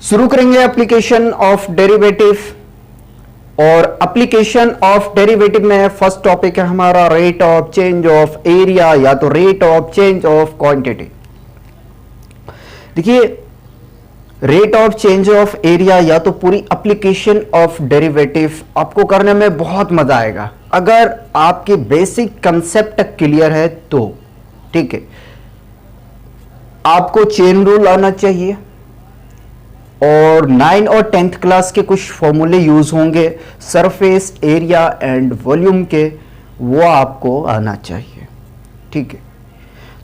शुरू करेंगे application of derivative. और एप्लीकेशन ऑफ डेरिवेटिव में फर्स्ट टॉपिक है हमारा rate of change of area या तो rate of change of quantity. देखिए, rate of change of area या तो पूरी एप्लीकेशन ऑफ डेरिवेटिव आपको करने में बहुत मजा आएगा अगर आपके बेसिक कंसेप्ट क्लियर है तो। ठीक है, आपको चेन रूल आना चाहिए और 9 और 10th क्लास के कुछ फॉर्मूले यूज होंगे सरफेस एरिया एंड वॉल्यूम के, वो आपको आना चाहिए। ठीक है,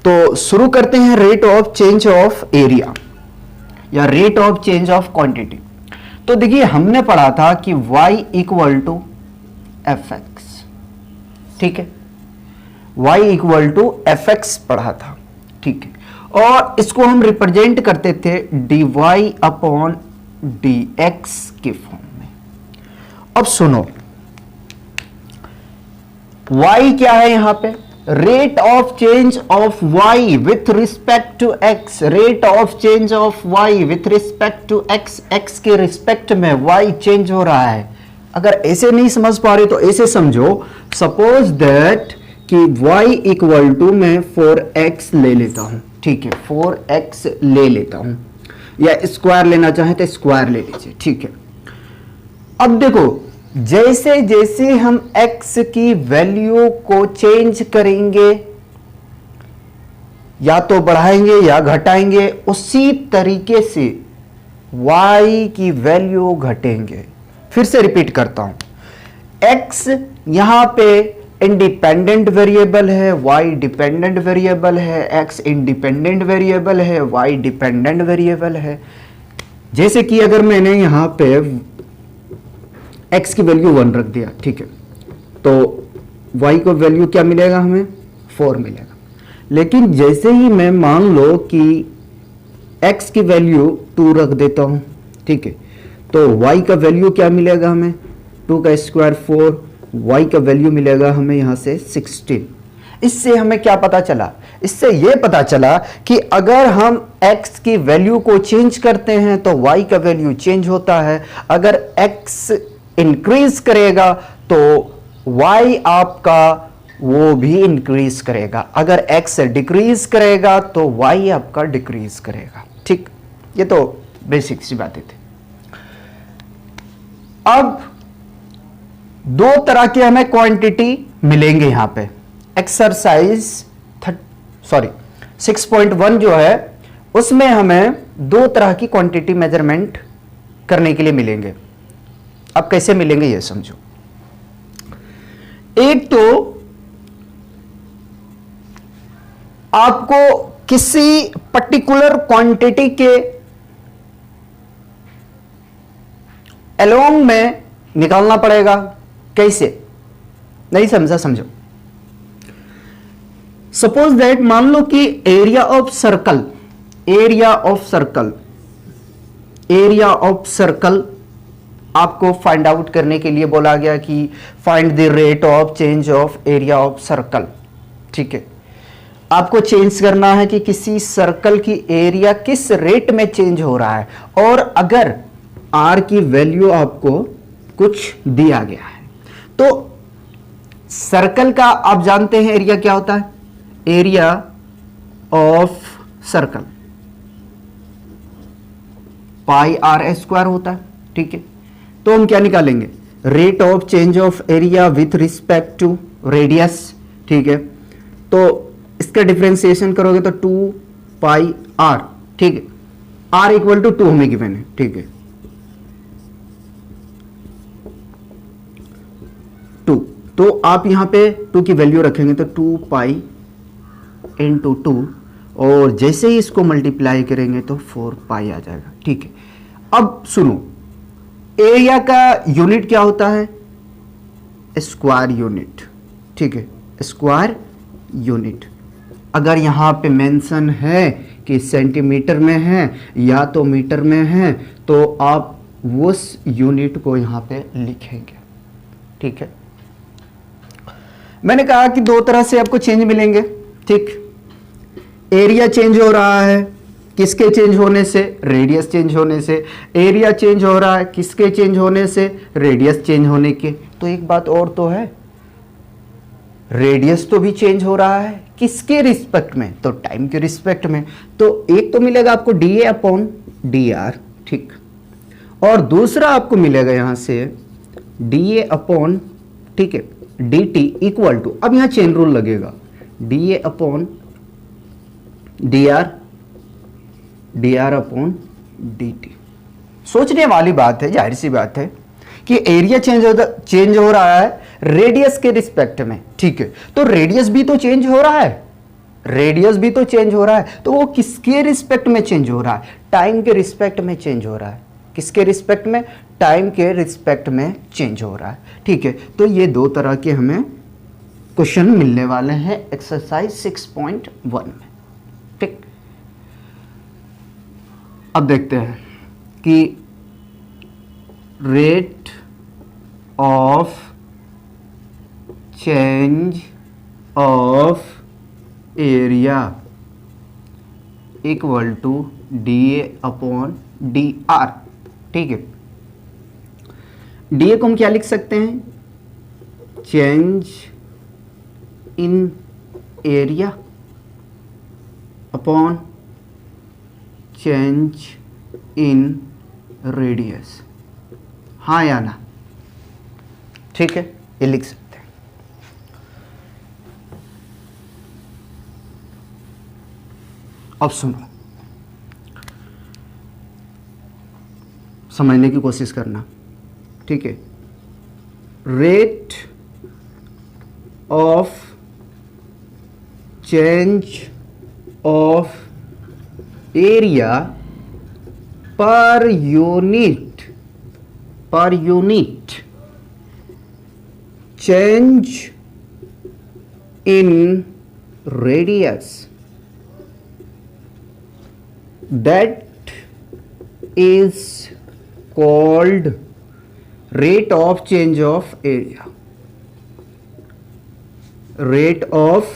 तो शुरू करते हैं rate of change of area या rate of change of quantity. तो देखिए, हमने पढ़ा था कि y equal to f x. ठीक है, y equal to f x पढ़ा था। ठीक है, और इसको हम रिप्रेजेंट करते थे dy अपॉन dx के फॉर्म में। अब सुनो, y क्या है यहां पे? Rate of change of y with respect to x। Rate of change of y with respect to x, x के रिस्पेक्ट में y चेंज हो रहा है। अगर ऐसे नहीं समझ पा रहे तो ऐसे समझो, सपोज दैट कि y इक्वल टू मैं 4x ले लेता हूं। ठीक है, 4x ले लेता हूं, या स्क्वायर लेना चाहे तो स्क्वायर ले लीजिए। ठीक है, अब देखो, जैसे जैसे हम x की वैल्यू को चेंज करेंगे, या तो बढ़ाएंगे या घटाएंगे, उसी तरीके से y की वैल्यू घटेंगे। फिर से रिपीट करता हूं, x यहां पे इंडिपेंडेंट वेरिएबल है, y डिपेंडेंट वेरिएबल है, x इंडिपेंडेंट वेरिएबल है, y डिपेंडेंट वेरिएबल है। जैसे कि अगर मैंने यहां पे x की वैल्यू 1 रख दिया, ठीक है, तो y को वैल्यू क्या मिलेगा? हमें 4 मिलेगा। लेकिन जैसे ही मैं मान लो कि x की वैल्यू 2 रख देता हूं, ठीक है, तो y का वैल्यू क्या मिलेगा हमें? 2 का स्क्वायर 4, y का वैल्यू मिलेगा हमें यहां से 16। इससे हमें क्या पता चला? इससे यह पता चला कि अगर हम x की वैल्यू को चेंज करते हैं तो y का वैल्यू चेंज होता है। अगर x इंक्रीज करेगा तो y आपका वो भी इंक्रीज करेगा। अगर x डिक्रीज करेगा तो y आपका डिक्रीज करेगा। ठीक, ये तो बेसिक सी बातें थी। अब दो तरह के हमें क्वांटिटी मिलेंगे यहां पे। एक्सरसाइज 6.1 जो है उसमें हमें दो तरह की क्वांटिटी मेजरमेंट करने के लिए मिलेंगे। अब कैसे मिलेंगे ये समझो। एक तो आपको किसी पर्टिकुलर क्वांटिटी के अलोंग में निकालना पड़ेगा। कैसे? नहीं समझा? समझो। सपोज दैट, मान लो कि एरिया ऑफ सर्कल आपको फाइंड आउट करने के लिए बोला गया कि find the rate of change of area of circle. ठीक है, आपको चेंज करना है कि किसी सर्कल की एरिया किस रेट में चेंज हो रहा है, और अगर r की वैल्यू आपको कुछ दिया गया है तो सर्कल का आप जानते हैं एरिया क्या होता है? Area of circle pi r square होता है। ठीक है, तो हम क्या निकालेंगे? Rate of change of area with respect to radius. ठीक है, तो इसका डिफरेंशिएशन करोगे तो 2 पाई r। ठीक है, r इक्वल टू 2 हमें गिवन है। ठीक है, 2, तो आप यहां पे 2 की वैल्यू रखेंगे तो 2 पाई इंटू 2, और जैसे ही इसको मल्टीप्लाई करेंगे तो 4 पाई आ जाएगा। ठीक है, अब सुनो, एरिया का यूनिट क्या होता है? Square unit. ठीक है, स्क्वायर यूनिट। अगर यहां पे मेंशन है कि सेंटीमीटर में है या तो मीटर में है तो आप उस यूनिट को यहां पे लिखेंगे। ठीक है, मैंने कहा कि दो तरह से आपको चेंज मिलेंगे। ठीक, एरिया चेंज हो रहा है किसके चेंज होने से? रेडियस चेंज होने से। एरिया चेंज हो रहा है किसके चेंज होने से? रेडियस चेंज होने के। तो एक बात और तो है, रेडियस तो भी चेंज हो रहा है किसके रिस्पेक्ट में? तो टाइम के रिस्पेक्ट में। तो एक तो मिलेगा आपको dA अपॉन dr, ठीक, और दूसरा आपको मिलेगा यहां से dA अपॉन, ठीक है, dt इक्वल टू, अब यहां चेन रूल लगेगा, dA upon dr upon dt। सोचने वाली बात है, जाहिर सी बात है कि एरिया चेंज हो रहा है रेडियस के रिस्पेक्ट में, ठीक है, तो रेडियस भी तो चेंज हो रहा है, रेडियस भी तो चेंज हो रहा है, तो वो किसके रिस्पेक्ट में चेंज हो रहा है? टाइम के रिस्पेक्ट में चेंज हो रहा है। किसके रिस्पेक्ट में? टाइम के रिस्पेक्ट में चेंज हो रहा है, ठीक है। तो ये दो तरह के हमें क्वेश्चन मिलने वाले हैं एक्सरसाइज 6.1 में, ठीक। अब देखते हैं कि rate of change of area equal to dA upon dr, ठीक है। dA को हम क्या लिख सकते हैं? Change in area upon change in radius, हाँ या ना? ठीक है, ये लिख सकते हैं। अब सुनो, समझने की कोशिश करना, ठीक है। Rate of change of area per unit change in radius, that is called rate of change of area, rate of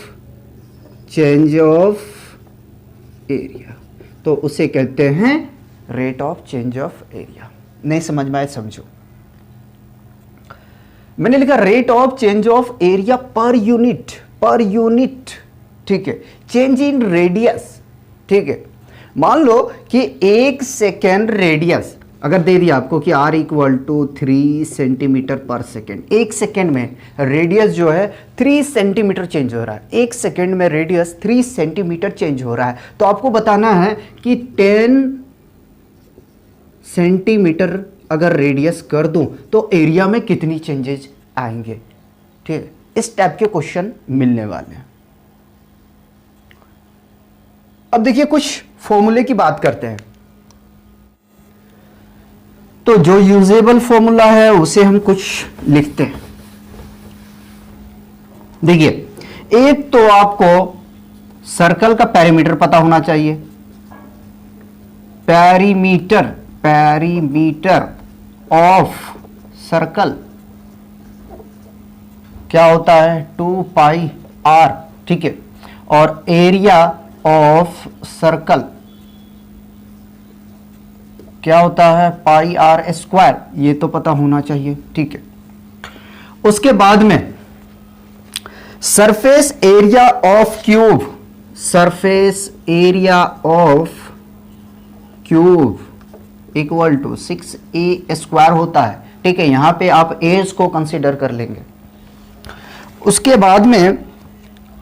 change of area, तो उसे कहते हैं rate of change of area. नहीं समझ में आए समझो, मैंने लिखा rate of change of area per unit, ठीक है, चेंज इन रेडियस, ठीक है। मान लो कि 1 सेकेंड रेडियस अगर दे दिया आपको कि r इक्वल टू 3 सेंटीमीटर पर सेकेंड, 1 सेकेंड में रेडियस जो है 3 सेंटीमीटर चेंज हो रहा है, 1 सेकेंड में रेडियस 3 सेंटीमीटर चेंज हो रहा है, तो आपको बताना है कि 10 सेंटीमीटर अगर रेडियस कर दूं तो एरिया में कितनी चेंजेस आएंगे, ठीक है। इस टाइप के क्वेश्चन मिलने वाले हैं। अब देखिए कुछ फॉर्मूले की बात करते हैं, तो जो यूजेबल फॉर्मूला है उसे हम कुछ लिखते हैं। देखिए, एक तो आपको सर्कल का पेरीमीटर पता होना चाहिए, पेरीमीटर ऑफ सर्कल क्या होता है? 2 पाई r, ठीक है, और एरिया ऑफ सर्कल क्या होता है? पाई r स्क्वायर, ये तो पता होना चाहिए, ठीक है। उसके बाद में surface area of cube, surface area of cube equal to 6a square होता है, ठीक है। यहां पे आप a को कंसीडर कर लेंगे। उसके बाद में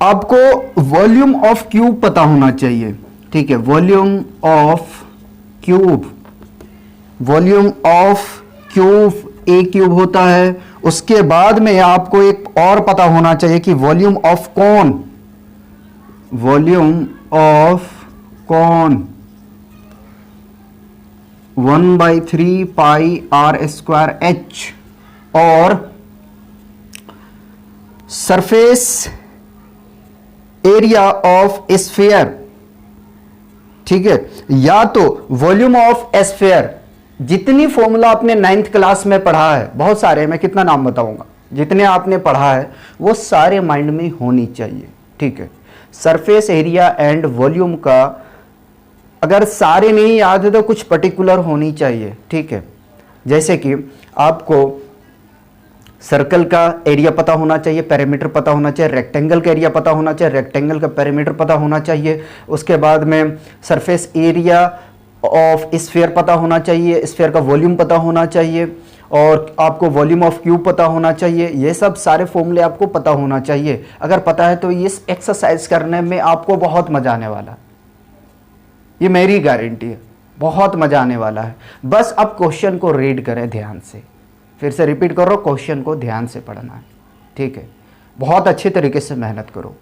आपको वॉल्यूम ऑफ क्यूब पता होना चाहिए, ठीक है, volume of cube a cube होता है। उसके बाद में आपको एक और पता होना चाहिए कि volume of cone 1/3 pi r square h, और सरफेस एरिया ऑफ स्फीयर, ठीक है, या तो वॉल्यूम ऑफ स्फीयर, जितनी फॉर्मूला आपने 9th क्लास में पढ़ा है, बहुत सारे, मैं कितना नाम बताऊंगा, जितने आपने पढ़ा है वो सारे माइंड में होनी चाहिए, ठीक है। सरफेस एरिया एंड वॉल्यूम का अगर सारे नहीं याद है तो कुछ पर्टिकुलर होनी चाहिए, ठीक है। जैसे कि आपको सर्कल का एरिया पता होना चाहिए, पेरीमीटर पता होना चाहिए, रेक्टेंगल का एरिया पता होना चाहिए, रेक्टेंगल का पेरीमीटर पता होना चाहिए। उसके बाद में सरफेस एरिया ऑफ स्फीयर पता होना चाहिए, स्फीयर का वॉल्यूम पता होना चाहिए, और आपको वॉल्यूम ऑफ क्यूब पता होना चाहिए। ये सब सारे फॉर्मूले आपको पता होना चाहिए। अगर पता है तो इस एक्सरसाइज करने में आपको बहुत मजा आने वाला है, ये मेरी गारंटी है, बहुत मजा आने वाला है। बस अब क्वेश्चन को रीड करें ध्यान से, फिर से रिपीट करो, क्वेश्चन को ध्यान से पढ़ना है, ठीक है। बहुत अच्छे तरीके से मेहनत करो,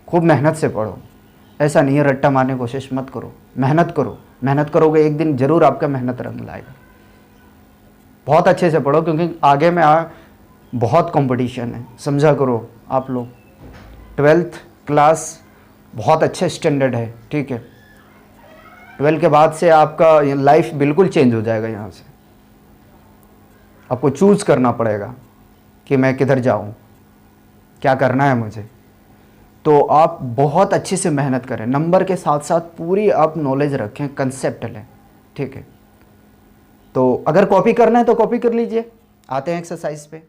खूब मेहनत से पढ़ो। ऐसा नहीं है रट्टा मारने की कोशिश मत करो, मेहनत करो। मेहनत करोगे एक दिन जरूर आपका मेहनत रंग लाएगा। बहुत अच्छे से पढ़ो क्योंकि आगे में बहुत कंपटीशन है, समझा करो आप लोग। 12th क्लास बहुत अच्छे स्टैंडर्ड है, ठीक है। 12 के बाद से आपका लाइफ बिल्कुल चेंज हो जाएगा। यहाँ से आपको चूज करना पड़ेगा कि मैं किधर जाऊँ, क्या करना है मुझे। तो आप बहुत अच्छे से मेहनत करें, नंबर के साथ साथ पूरी आप नॉलेज रखें, कंसेप्ट लें, ठीक है। तो अगर कॉपी करना है तो कॉपी कर लीजिए। आते हैं एक्सरसाइज पे।